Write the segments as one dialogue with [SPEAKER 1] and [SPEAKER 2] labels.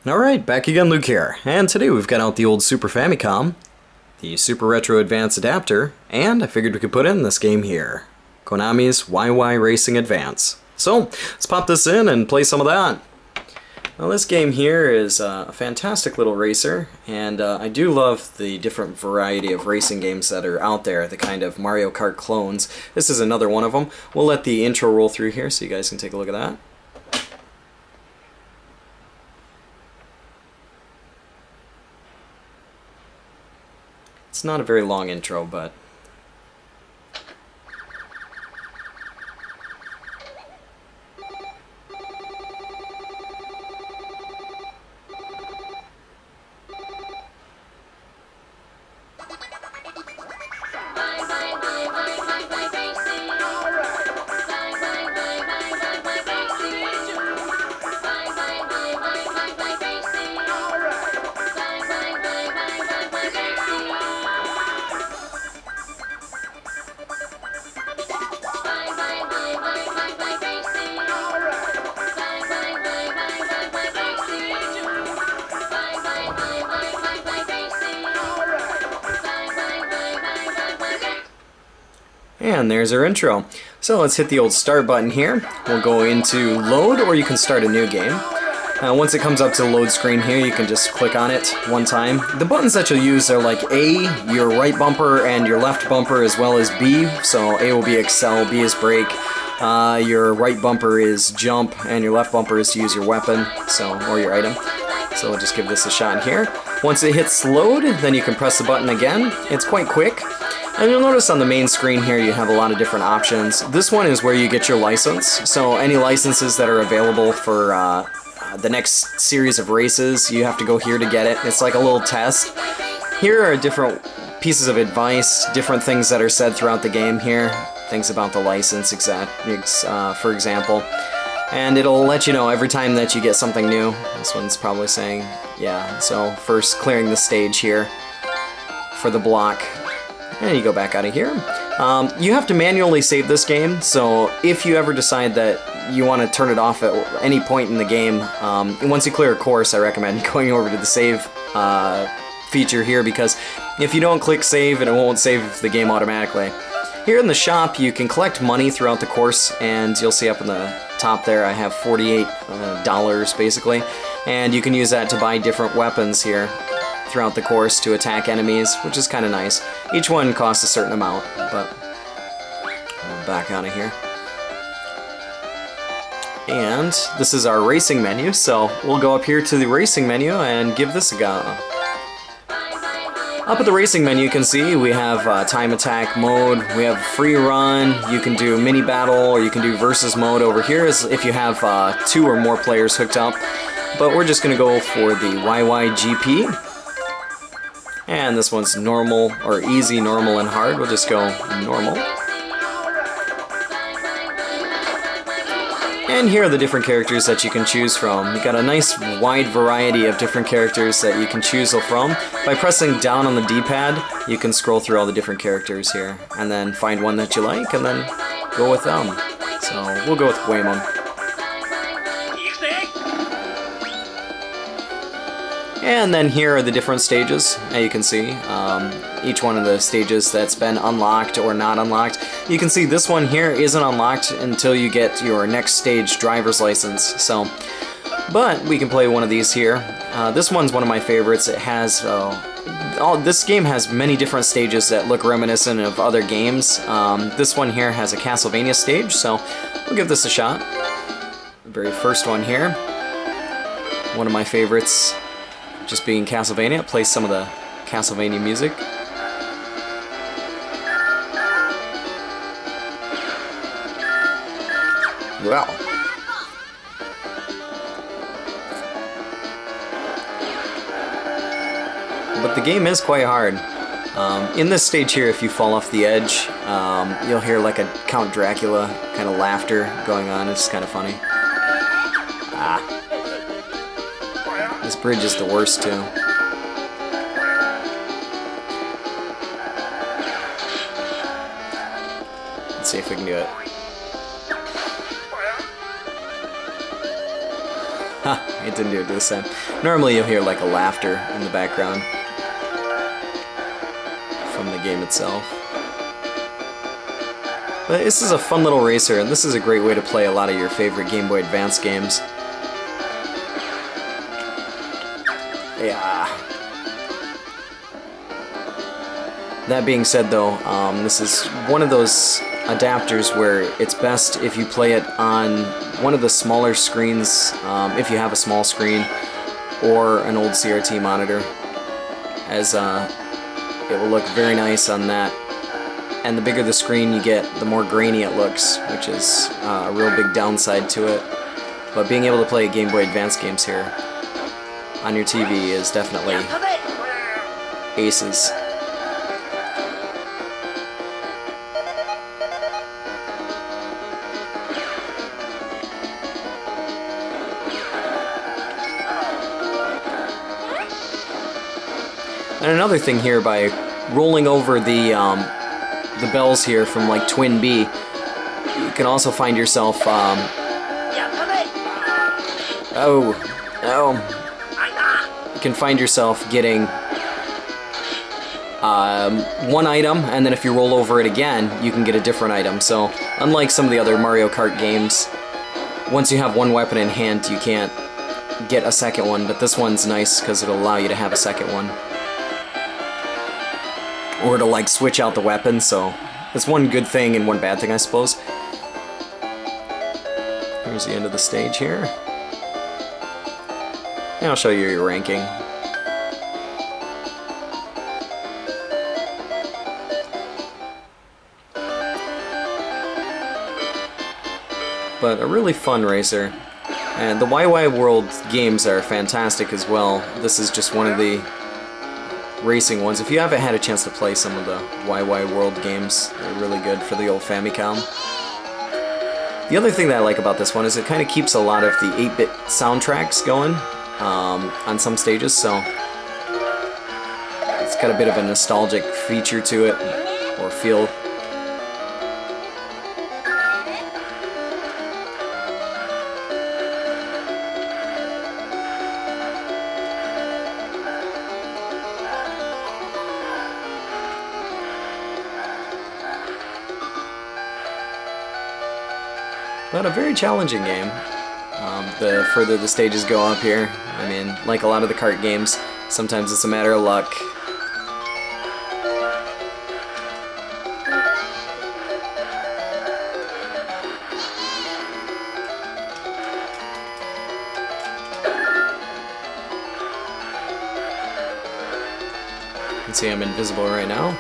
[SPEAKER 1] Alright, back again, Luke here, and today we've got out the old Super Famicom, the Super Retro Advance adapter, and I figured we could put in this game here, Konami's YY Racing Advance. So, let's pop this in and play some of that. Now this game here is a fantastic little racer, and I do love the different variety of racing games that are out there, the kind of Mario Kart clones. This is another one of them. We'll let the intro roll through here so you guys can take a look at that. It's not a very long intro, but and there's our intro. So let's hit the old start button here. We'll go into load, or you can start a new game. Once it comes up to the load screen here, you can just click on it one time. The buttons that you'll use are like A, your right bumper, and your left bumper, as well as B. So A will be excel, B is brake. Your right bumper is jump, and your left bumper is to use your weapon, or your item. So we'll just give this a shot here. Once it hits load, then you can press the button again. It's quite quick. And you'll notice on the main screen here you have a lot of different options. This one is where you get your license, so any licenses that are available for the next series of races, you have to go here to get it. It's like a little test. Here are different pieces of advice, different things that are said throughout the game here, things about the license, for example. And it'll let you know every time that you get something new. This one's probably saying, yeah, so first clearing the stage here for the block. And you go back out of here. You have to manually save this game, so if you ever decide that you want to turn it off at any point in the game, once you clear a course, I recommend going over to the save feature here, because if you don't click save, it won't save the game automatically. Here in the shop, you can collect money throughout the course, and you'll see up in the top there I have $48 basically, and you can use that to buy different weapons here throughout the course to attack enemies, which is kind of nice. Each one costs a certain amount, but we'll back out of here. And this is our racing menu, so we'll go up here to the racing menu and give this a go. Up at the racing menu you can see we have time attack mode, we have free run, you can do mini battle, or you can do versus mode. Over here is if you have 2 or more players hooked up, but we're just going to go for the YYGP. And this one's normal, or easy, normal, and hard. We'll just go normal. And here are the different characters that you can choose from. You've got a nice wide variety of different characters that you can choose from. By pressing down on the D-pad, you can scroll through all the different characters here, and then find one that you like, and then go with them. So we'll go with Goemon. And then here are the different stages, as you can see. Each one of the stages that's been unlocked or not unlocked. You can see this one here isn't unlocked until you get your next stage driver's license. But we can play one of these here. This one's one of my favorites. It has this game has many different stages that look reminiscent of other games. This one here has a Castlevania stage, so we'll give this a shot. The very first one here, one of my favorites. Just being Castlevania, play some of the Castlevania music. Wow. But the game is quite hard. In this stage here, if you fall off the edge, you'll hear like a Count Dracula kind of laughter going on. It's kind of funny. This bridge is the worst too. Let's see if we can do it. Ha, it didn't do it this time. Normally you'll hear like a laughter in the background from the game itself. But this is a fun little racer, and this is a great way to play a lot of your favorite Game Boy Advance games. Yeah. That being said though, this is one of those adapters where it's best if you play it on one of the smaller screens, if you have a small screen, or an old CRT monitor, as it will look very nice on that. And the bigger the screen you get, the more grainy it looks, which is a real big downside to it. But being able to play Game Boy Advance games here on your TV is definitely aces. And another thing here, by rolling over the bells here from like Twin B, you can also find yourself you can find yourself getting one item, and then if you roll over it again, you can get a different item. So unlike some of the other Mario Kart games, once you have one weapon in hand, you can't get a second one, but this one's nice because it'll allow you to have a second one. Or to like switch out the weapon, so it's one good thing and one bad thing, I suppose. Here's the end of the stage here. And I'll show you your ranking. But a really fun racer. And the YY World games are fantastic as well. This is just one of the racing ones. If you haven't had a chance to play some of the YY World games, they're really good for the old Famicom. The other thing that I like about this one is it kind of keeps a lot of the 8-bit soundtracks going on some stages, so it's got a bit of a nostalgic feature to it, or feel. But a very challenging game. The further the stages go up here, I mean, like a lot of the kart games, sometimes it's a matter of luck. You can see I'm invisible right now.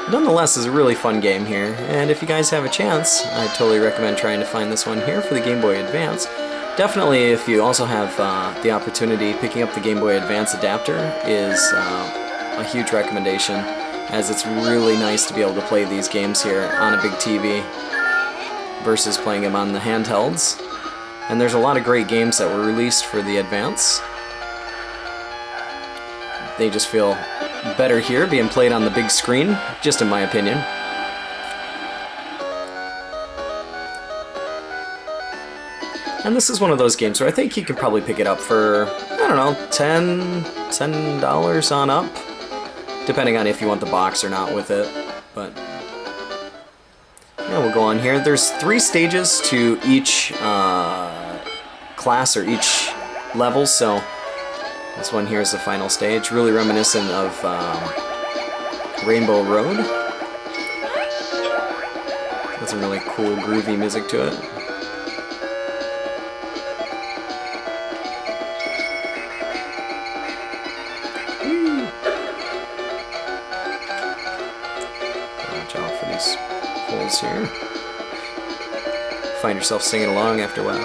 [SPEAKER 1] Nonetheless, it's a really fun game here, and if you guys have a chance, I totally recommend trying to find this one here for the Game Boy Advance. Definitely, if you also have the opportunity, picking up the Game Boy Advance adapter is a huge recommendation, as it's really nice to be able to play these games here on a big TV versus playing them on the handhelds. And there's a lot of great games that were released for the Advance. They just feel better here, being played on the big screen, just in my opinion. And this is one of those games where I think you can probably pick it up for, I don't know, $10 on up, depending on if you want the box or not with it. But yeah, we'll go on here. There's 3 stages to each class or each level, so this one here is the final stage, really reminiscent of Rainbow Road. Got some really cool, groovy music to it. Watch out for these holes here. Find yourself singing along after a while.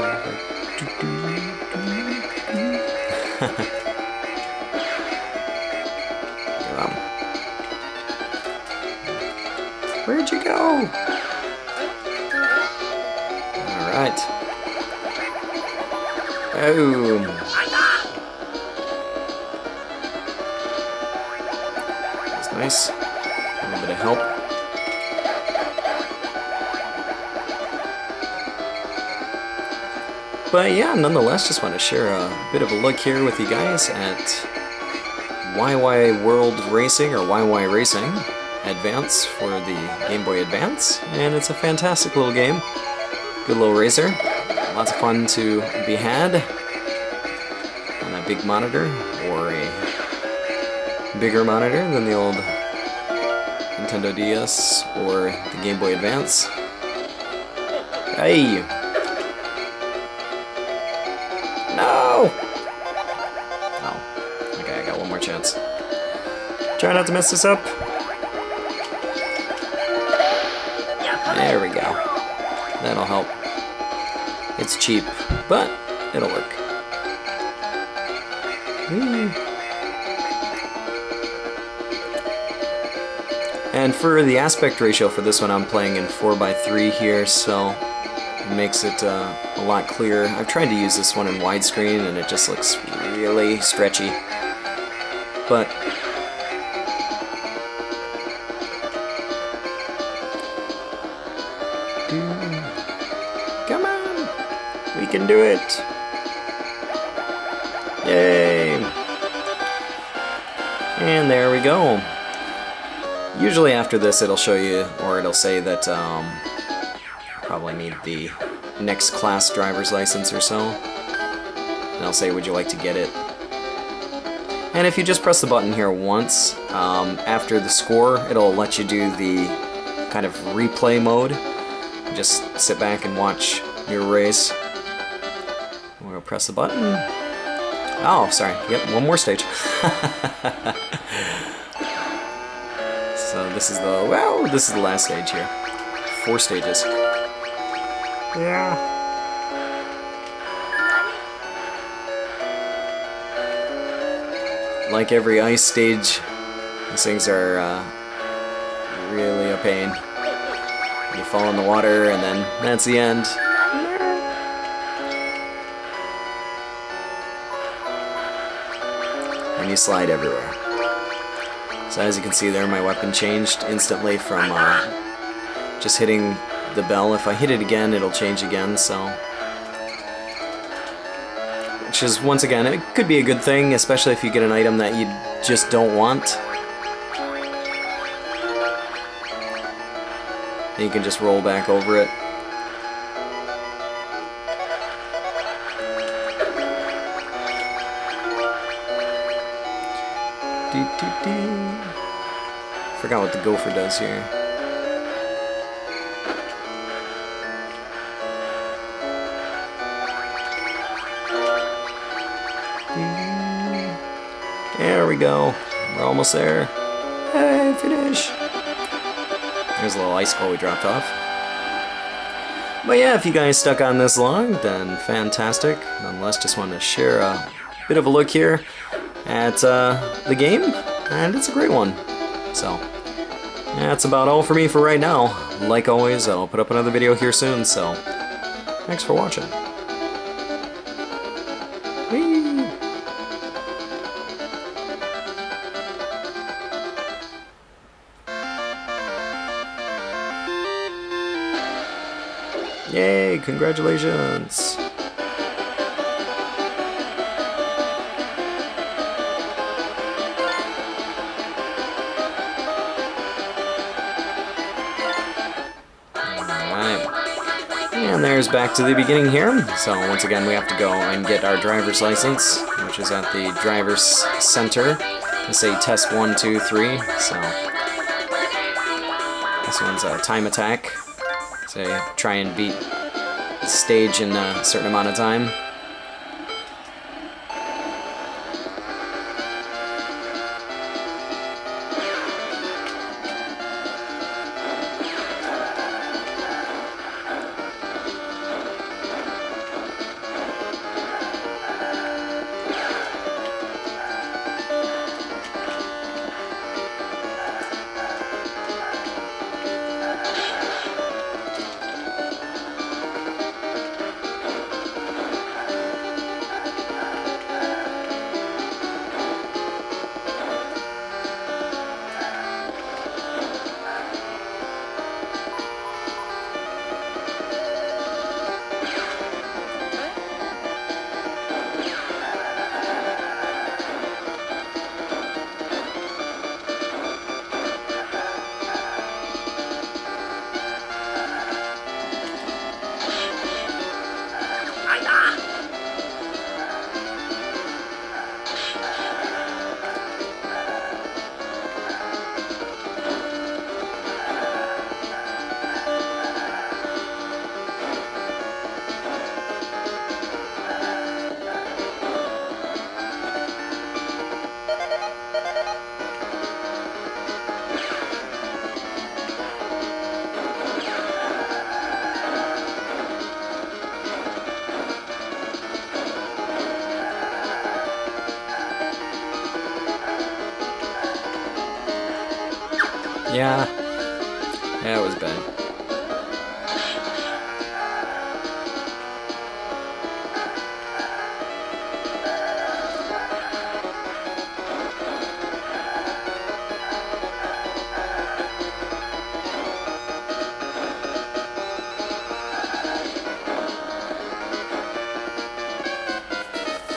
[SPEAKER 1] Where'd you go? Alright. Boom. nice. A little bit of help. But yeah, nonetheless, just want to share a bit of a look here with you guys at YY World Racing, or YY Racing Advance for the Game Boy Advance. And it's a fantastic little game. Good little racer. Lots of fun to be had on a big monitor, or a bigger monitor than the old Nintendo DS or the Game Boy Advance. Hey! No! Oh, okay, I got one more chance. Try not to mess this up. There we go. That'll help. It's cheap, but it'll work. And for the aspect ratio for this one, I'm playing in 4:3 here, so it makes it a lot clearer. I've tried to use this one in widescreen and it just looks really stretchy. But come on! We can do it! Yay! And there we go. Usually after this it'll show you, or it'll say that you probably need the next class driver's license or so. And I'll say, would you like to get it? And if you just press the button here once, after the score, it'll let you do the kind of replay mode. Just sit back and watch your race. We'll press the button. Oh, sorry. Yep, one more stage. So this is the last stage here. 4 stages. Yeah. Like every ice stage, these things are really a pain. You fall in the water and then that's the end. And you slide everywhere. So as you can see there, my weapon changed instantly from just hitting the bell. If I hit it again, it'll change again, so... Which is, once again, it could be a good thing, especially if you get an item that you just don't want. And you can just roll back over it. Forgot what the gopher does here. There we go. We're almost there. Hey, finish! There's a little icicle we dropped off. But yeah, if you guys stuck on this long, then fantastic. Nonetheless, just wanted to share a bit of a look here at the game, and it's a great one. So, that's about all for me for right now. Like always, I'll put up another video here soon, so thanks for watching. Whee! Yay, congratulations! And there's back to the beginning here. So once again we have to go and get our driver's license, which is at the driver's center. Let's say test 1, 2, 3. So this one's a time attack. So you try and beat the stage in a certain amount of time. Yeah. Yeah, it was bad.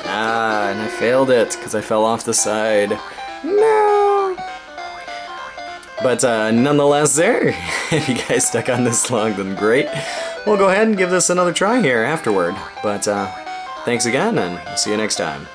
[SPEAKER 1] Ah, and I failed it because I fell off the side. No! But nonetheless there, if you guys stuck on this long, then great. We'll go ahead and give this another try here afterward. But thanks again, and see you next time.